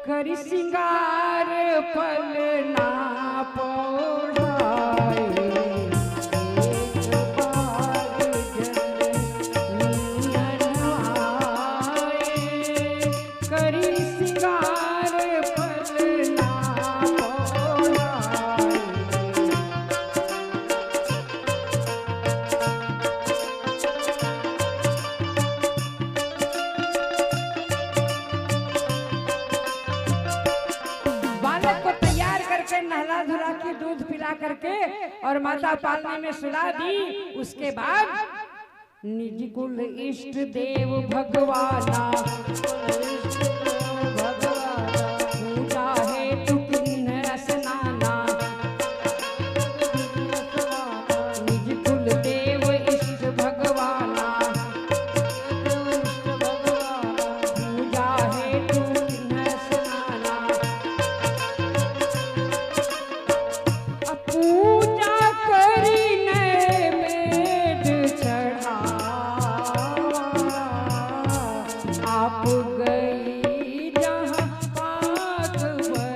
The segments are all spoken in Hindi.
करी सिंगार पल ना पौड़ाए, एक बार जननी आए, करी सिंगार पल ना पौड़ाए। बालक को तैयार करके नहला धुला के दूध पिला करके और माता पालने में सुला दी। उसके बाद निज कुल इष्ट देव भगवाना पूजा हेतु किन्नर स्नाना, निज कुल देव इष्ट भगवाना पूजा हेतु किन्नर स्नाना। पूजा करी नैवेद्य चढ़ावा, आप गई जहाँ पाक बनावा,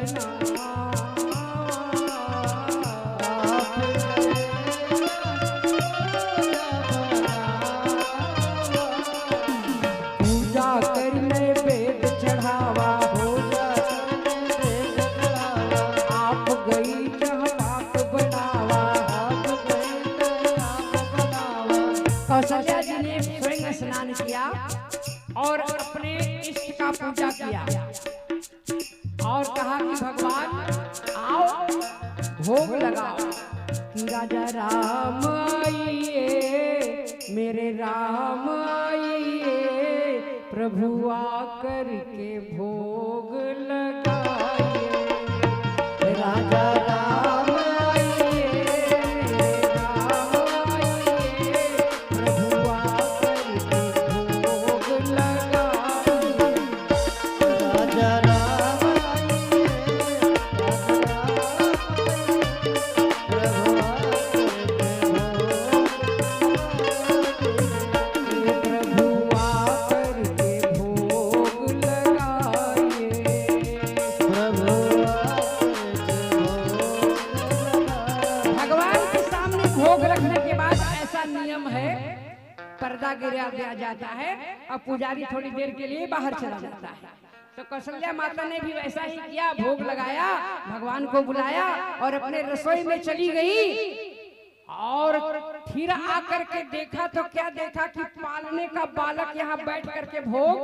पूजा करी नैवेद्य चढ़ावा, आप गई कौशल्या जी ने स्वयं स्नान किया और अपने इष्ट का पूजा किया और कहा कि भगवान आओ भोग लगाओ। कि राजा राम आइए मेरे राम आइए, प्रभु आकर के भोग लगाइए। राजा राम पर्दा गिरा दिया जाता है और पुजारी थोड़ी देर के लिए बाहर चला जाता है। तो कौशल्या माता ने भी वैसा ही किया, भोग लगाया, भगवान को बुलाया और अपने रसोई में चली गई और फिर आकर के देखा तो क्या देखा कि पालने का बालक यहाँ बैठ करके भोग,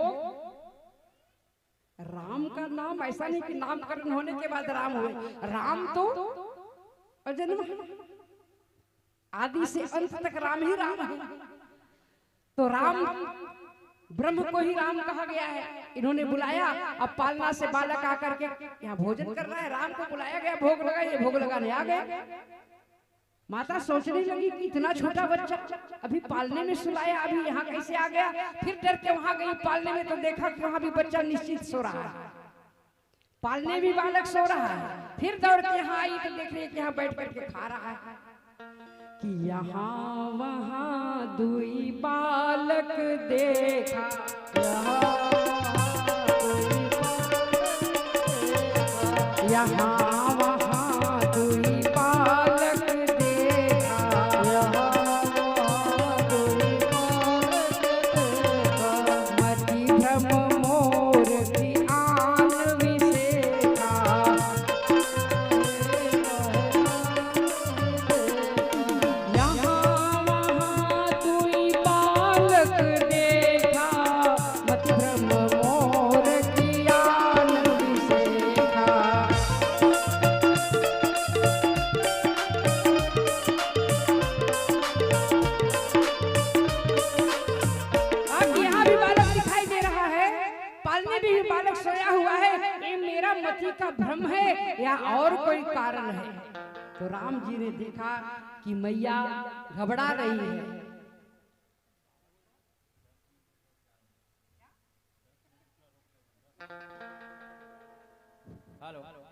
राम का नाम, ऐसा नहीं कि नामकरण होने के बाद राम हुए, राम तो जन्म आदि से अंत तक राम ही राम है। तो राम ब्रह्म को ही राम कहा गया है। इन्होंने बुलाया, अब पालना से बालक आकर के यहाँ भोजन कर रहा है, राम को बुलाया गया, भोग लगा, ये भोग लगाने आ गए। माता सोचने लगी कि इतना छोटा बच्चा अभी पालने में सुलाया, अभी यहाँ कैसे आ गया। फिर डर के वहां गई पालने में, तो देखा कि वहां भी बच्चा निश्चित सो रहा है, पालने भी बालक सो रहा है। फिर दौड़ के यहाँ आई तो देख रही कि यहाँ बैठ करके खा रहा है। कि यहाँ वहाँ दुई बालक देखा, यहाँ वहाँ दुई बालक देखा, मति भ्रम मोर की आन विशेखा, मति का भ्रम है या और कोई कारण है। तो राम जी ने देखा कि मैया घबरा रही है। हेलो